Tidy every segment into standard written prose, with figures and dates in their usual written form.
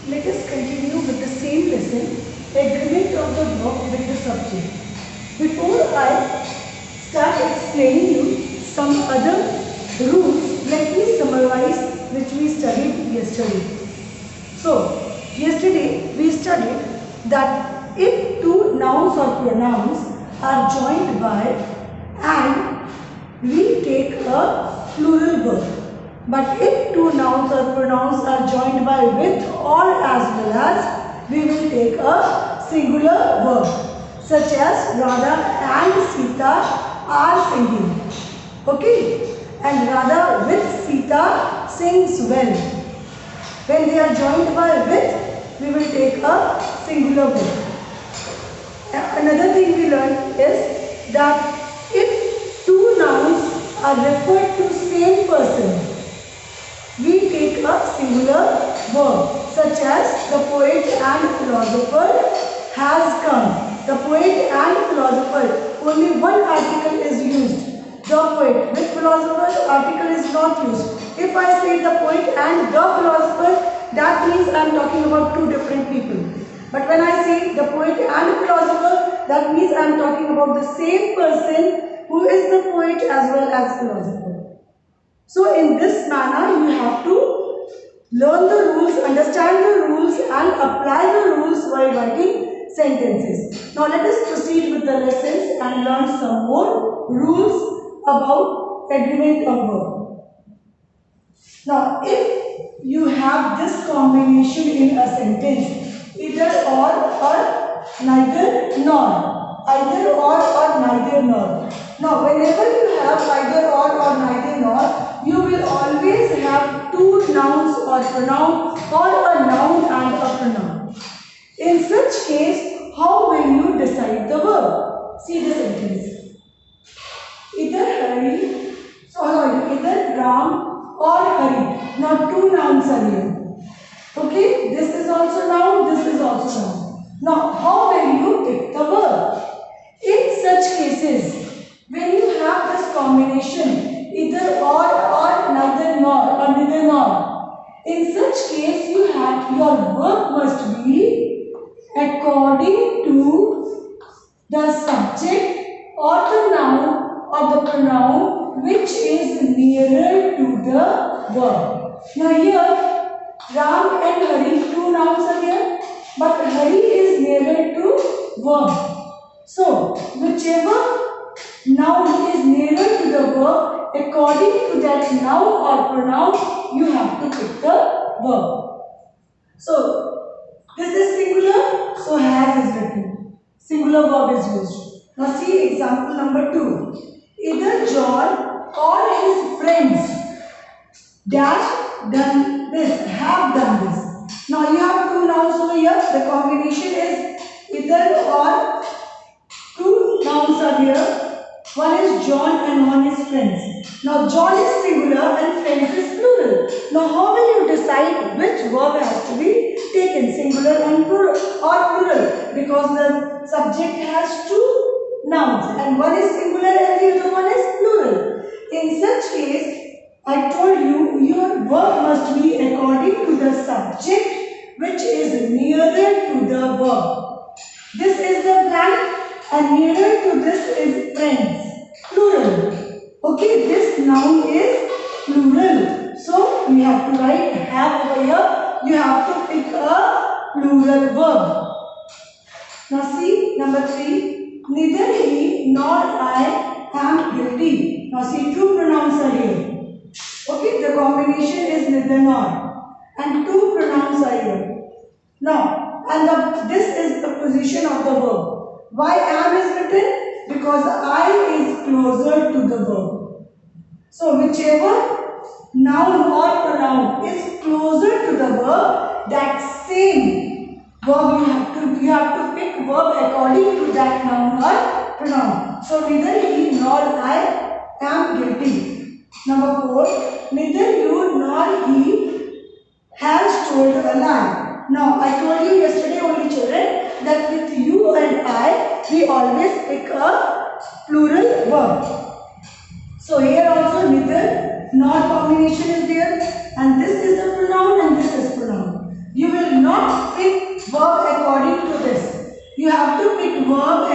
Let us continue with the same lesson, agreement of the verb with the subject. Before I start explaining you some other rules, let me summarize which we studied yesterday. So, yesterday we studied that if two nouns or pronouns are joined by and, we take a plural verb. But if two nouns or pronouns are joined by with or as well as, we will take a singular verb, such as Radha and Sita are singing. Okay? And Radha with Sita sings well. When they are joined by with, we will take a singular verb. Another thing we learned is that if two nouns are referred to same person, we take a singular verb, such as the poet and philosopher has come. The poet and philosopher, only one article is used. The poet with philosopher, article is not used. If I say the poet and the philosopher, that means I am talking about two different people. But when I say the poet and philosopher, that means I am talking about the same person who is the poet as well as philosopher. So in this manner, you have to learn the rules, understand the rules and apply the rules while writing sentences. Now let us proceed with the lessons and learn some more rules about agreement of verb. Now if you have this combination in a sentence, either or neither nor, either or neither nor. Now whenever you have either or neither nor, you will always have two nouns or pronoun or a noun and a pronoun. In such case, how will you decide the verb? See the sentence. Either either Ram or Hari. Now two nouns are here. Okay, this is also noun, this is also noun. Now how will you pick the verb? In such cases, when you have this combination, either or neither nor or neither nor, in such case you have your verb must be according to the subject or the noun or the pronoun which is nearer to the verb. Now here Ram and Hari, two nouns are here, but Hari is nearer to verb. So whichever noun is nearer to the verb, according to that noun or pronoun, you have to pick the verb. So, this is singular, so has is written. Singular verb is used. Now see example number 2. Either John or his friends dash done this, have done this. Now you have two nouns over here. The combination is either or. Two nouns are here. One is John and one is friends. Now John is singular and friends is plural. Now how will you decide which verb has to be taken, singular and plural or plural? Because the subject has two nouns and one is singular and the other one is plural. In such case, I told you your verb must be according to the subject which is nearer to the verb. This is the blank. And nearer to this is friends, plural. Okay, this noun is plural. So, we have to write have over here. You have to pick a plural verb. Now see, number 3. Neither he nor I am guilty. Now see, two pronouns are here. Okay, the combination is neither nor. And two pronouns are here. Now, and this is the position of the verb. Why am is written? Because I is closer to the verb. So whichever noun or pronoun is closer to the verb, that same verb you have to pick verb according to that noun or pronoun. So neither he nor I am guilty. Number 4, neither you nor he has told a lie. Now, I told you yesterday only children that with you and I, we always pick a plural verb. So, here also neither nor combination is there and this is the pronoun and this is pronoun. You will not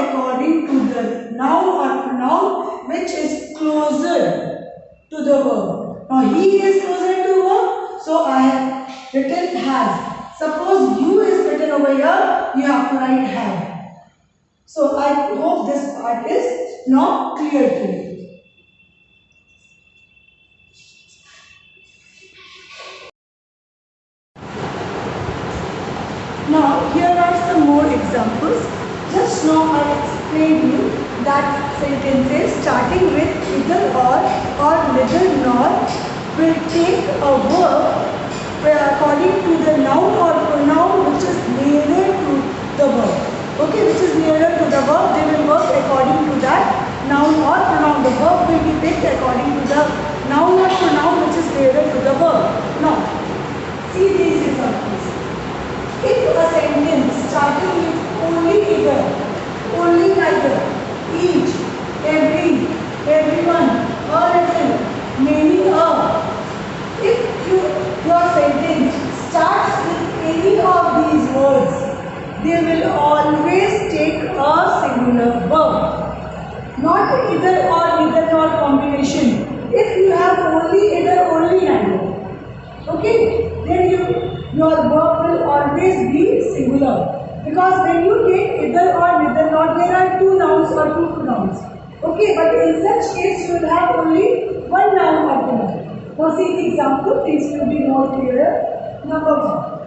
according to the noun or pronoun which is closer to the verb. Now he is closer to verb, so I have written has. Suppose you is written over here, you have to write have. So I hope this part is now clear to you. Now here are some more examples. Just now I explained you that sentences starting with either or neither nor will take a verb according to the noun or pronoun which is nearer to the verb. Okay, which is nearer to the verb, they will work according to that noun or pronoun. The verb will be picked according to the noun or pronoun which is nearer to the verb. Now, see these examples. If a sentence starting with only either, only neither, each, every, everyone, a little, many, a. If your sentence starts with any of these words, they will always take a singular verb. Not either or neither nor combination. If you have only either, only neither, okay, then your verb will always be singular. Because when you take either or neither nor, there are two nouns or two pronouns. Okay, but in such case you will have only one noun or pronoun. Now see the example, things will be more clearer. Number 1.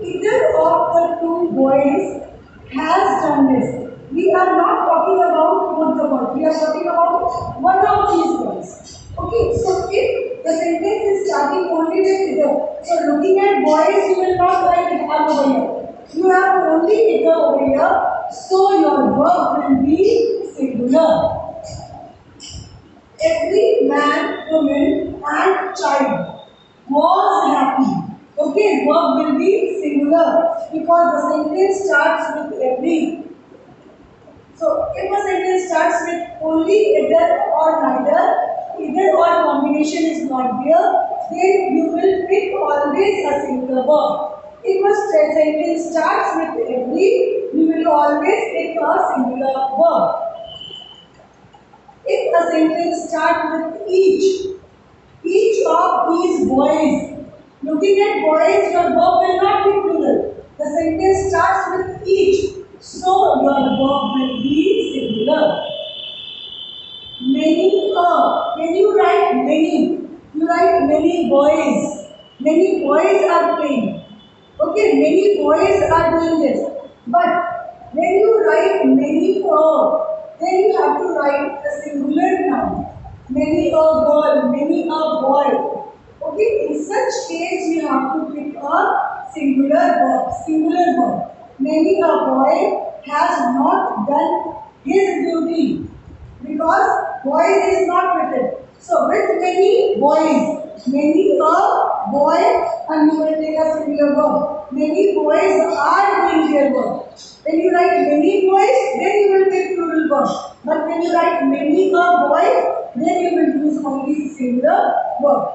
Either of the two boys has done this. We are not talking about both the words. We are talking about one of these words. Okay, so if the sentence is starting only with either, so looking at boys, you will not write it all over here. You have only either over here, so your verb will be singular. Every man, woman, and child was happy. Okay, verb will be singular because the sentence starts with every. So, if a sentence starts with only either or neither, either or combination is not there, then you will pick always a single verb. If a sentence starts with every, you will always pick a singular verb. If a sentence starts with each of these boys, looking at boys, your verb will not be plural. The sentence starts with each, so your verb will be singular. Many, when you write many, you write many boys. Many boys are playing. Okay, many boys are doing this. But when you write many, then you have to write a singular noun. Many a girl, many a boy. Okay, in such case you have to pick a singular verb. Many a boy has not done his duty because boys is not written. So with many boys, many a boy, and you will take a singular verb. Many boys are doing their work. When you write many boys, then you will take plural verb. But when you write many a boy, then you will use only singular verb.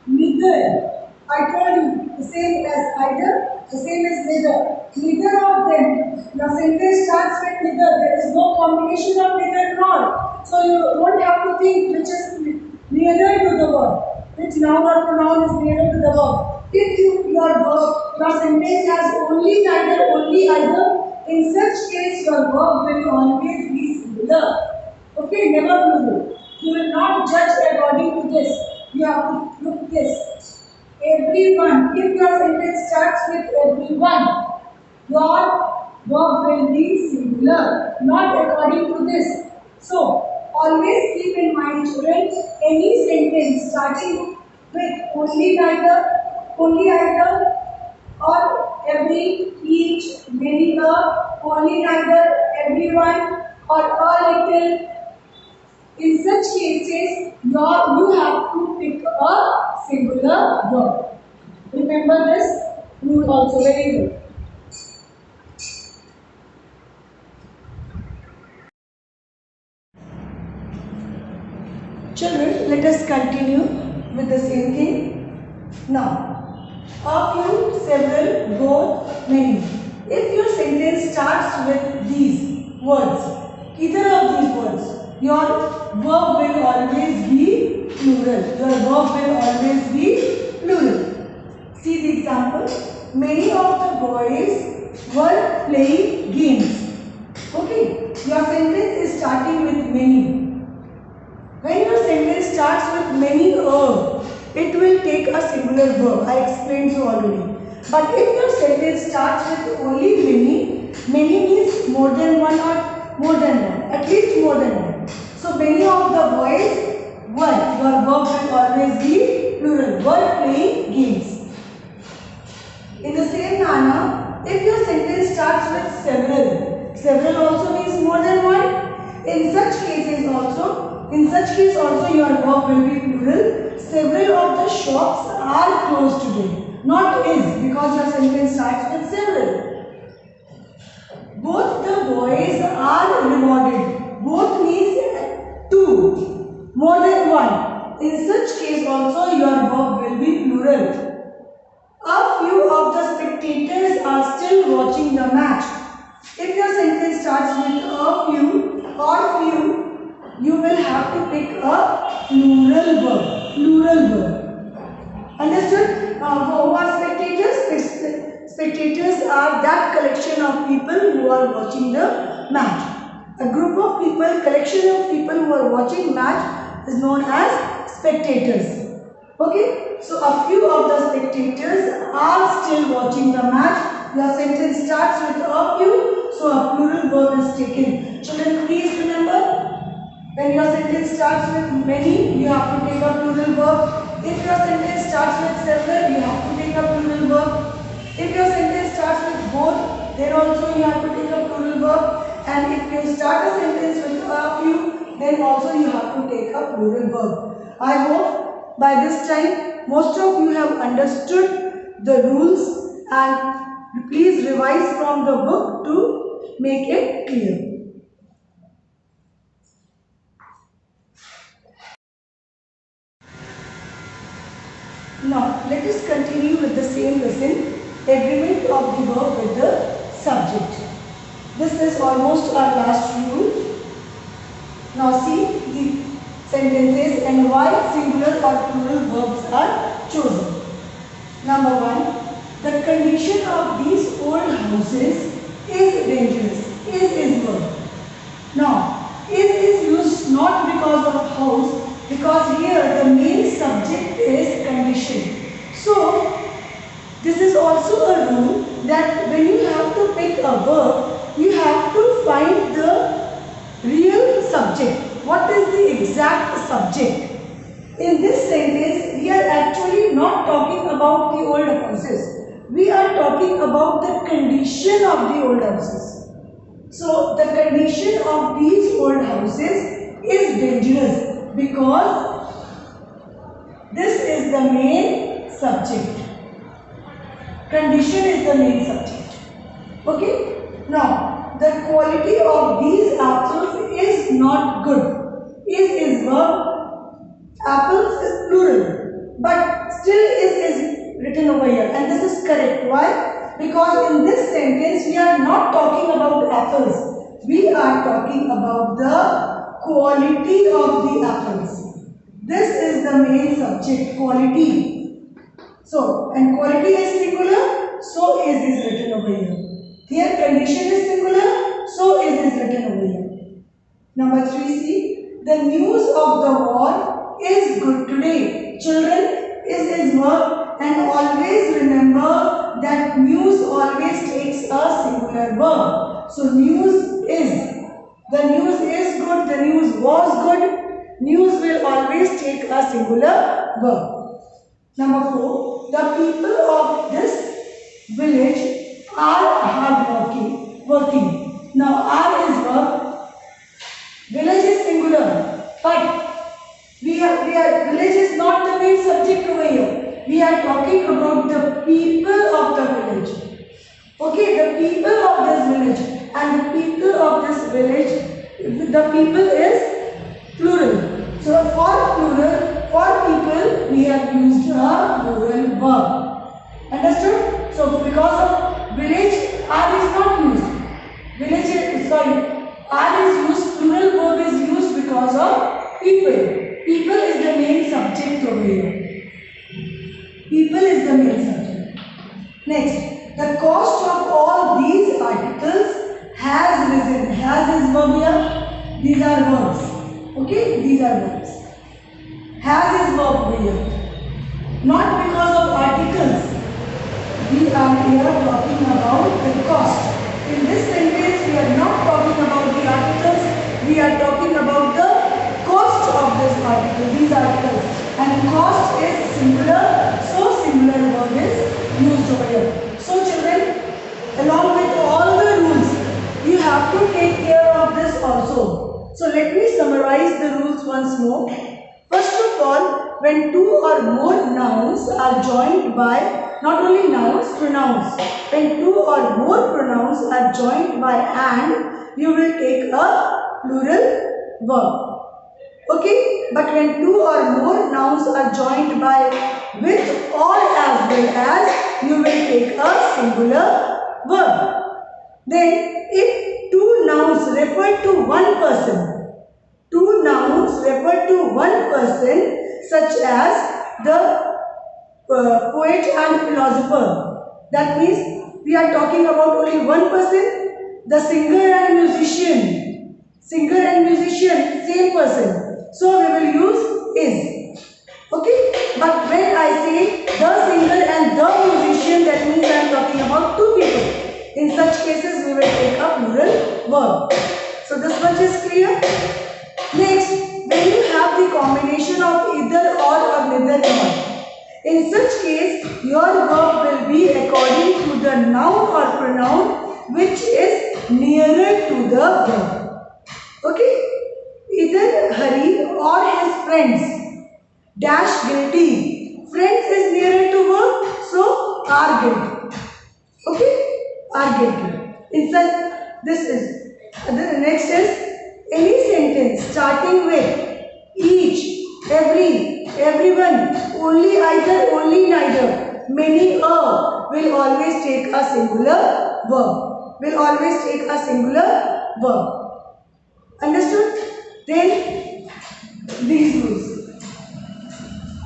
Neither. I told you the same as either, the same as neither. Neither of them. The sentence starts with neither. There is no combination of neither nor. So you don't have to think which is nearer to the verb. Which noun or pronoun is nearer to the verb. If your sentence has only neither, only either, in such case your verb will always be singular. Okay, never plural. You will not judge according to this. You have to look this. Everyone. If your sentence starts with everyone, your verb will be singular, not according to this. So, always keep in mind, children, any sentence starting with only neither, only either, or every, each, many, only neither, everyone, or a little. In such cases, you have to pick a singular verb. Remember this rule also very good. Children, let us continue with the same thing. Now, a few, several, both, many. If your sentence starts with these, words, either of these words, your verb will always be plural. Your verb will always be plural. See the example. Many of the boys were playing games. Okay, your sentence is starting with many. When your sentence starts with many it will take a singular verb. I explained you already. But if your sentence starts with only many means more than one or more than one, at least more than one. So many of the boys were, your verb will always be plural, were playing games. In the same manner, if your sentence starts with several also means more than one. In such case also your verb will be plural. Several of the shops are closed today. Not is, because your sentence starts with several. Both the boys are rewarded. Both means two, more than one. In such case also your verb will be plural. A few of the spectators are still watching the match. If your sentence starts with a few or few, you will have to pick a plural verb. Understood? Now, who are spectators? Spectators are that collection of people who are watching the match. A group of people, collection of people who are watching match is known as spectators. Okay? So, a few of the spectators are still watching the match. Your sentence starts with a few, so a plural verb is taken. Children, please remember, when your sentence starts with many, you have to take a plural verb. If your sentence starts with several, you have to take a plural verb. If your sentence starts with both, then also you have to take a plural verb. And if you start a sentence with a few, then also you have to take a plural verb. I hope by this time most of you have understood the rules, and please revise from the book to make it clear. Now, let us continue with the same lesson, agreement of the verb with the subject. This is almost our last rule. Now, see the sentences and why singular or plural verbs are chosen. Number 1, the condition of these old houses is dangerous. Is verb. Now, is used not because of house, because here the main subject is condition. So, this is also a rule that when you have to pick a verb, you have to find the real subject. What is the exact subject? In this sentence, we are actually not talking about the old houses. We are talking about the condition of the old houses. So, the condition of these old houses is dangerous because this is the main subject. Condition is the main subject. Okay? Now, the quality of these apples is not good. Is verb. Apples is plural. But still is written over here. And this is correct. Why? Because in this sentence, we are not talking about apples. We are talking about the quality of the apples. This is the main subject, quality. So, and quality is singular, so is written over here. Here condition is singular, so is written over here. Number 3, see, the news of the war is good today. Children, is verb, and always remember that news always takes a singular verb. So, news is. The news is good, the news was good. News will always take a singular verb. Number 4, the people of this village are working. Now, are is verb. Village is singular, but village is not the main subject over here. We are talking about the people of the village. Okay, the people of this village, and the people of this village, the people is plural. So, for plural, for people, we have used a plural verb. Understood? So, because of village, are is not used. People is the main subject. Next, the cost of all these articles has risen. Has is verb here. These are verbs. Okay, these are verbs. Has is verb here. Not because of articles. We are here talking about the cost. In this sentence, we are not talking about the articles. We are talking about the cost of this article. These articles. And cost is singular. So singular verb is used over here. So children, along with all the rules, you have to take care of this also. So let me summarize the rules once more. First of all, when two or more nouns are joined by, not only nouns, pronouns. When two or more pronouns are joined by and, you will take a plural verb. Okay, but when two or more nouns are joined by with or as well as, you will take a singular verb. Then, if two nouns refer to one person, two nouns refer to one person, such as the poet and philosopher. That means we are talking about only one person, the singer and musician. Singer and musician, same person. So we will use is. Okay? But when I say the singer and the musician, that means I am talking about two people. In such cases, we will take a plural verb. So this much is clear. Next, when you have the combination of either or neither nor, in such case, your verb will be according to the noun or pronoun which is nearer to the verb. Okay? Either Hari or his friends dash guilty. Friends is nearer to verb, so are guilty. Okay? Are guilty. In such, this is. The next is any sentence starting with each, every, everyone, only either, only neither, many, will always take a singular verb. Will always take a singular verb. Understood? Then these rules.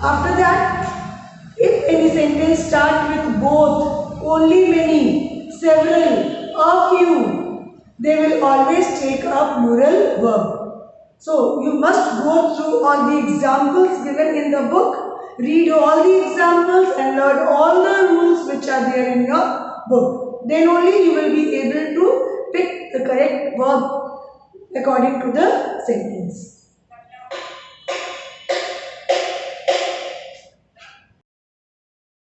After that, if any sentence starts with both, only, many, several, a few, they will always take a plural verb. So you must go through all the examples given in the book, read all the examples and learn all the rules which are there in your book. Then only you will be able to pick the correct verb according to the sentence.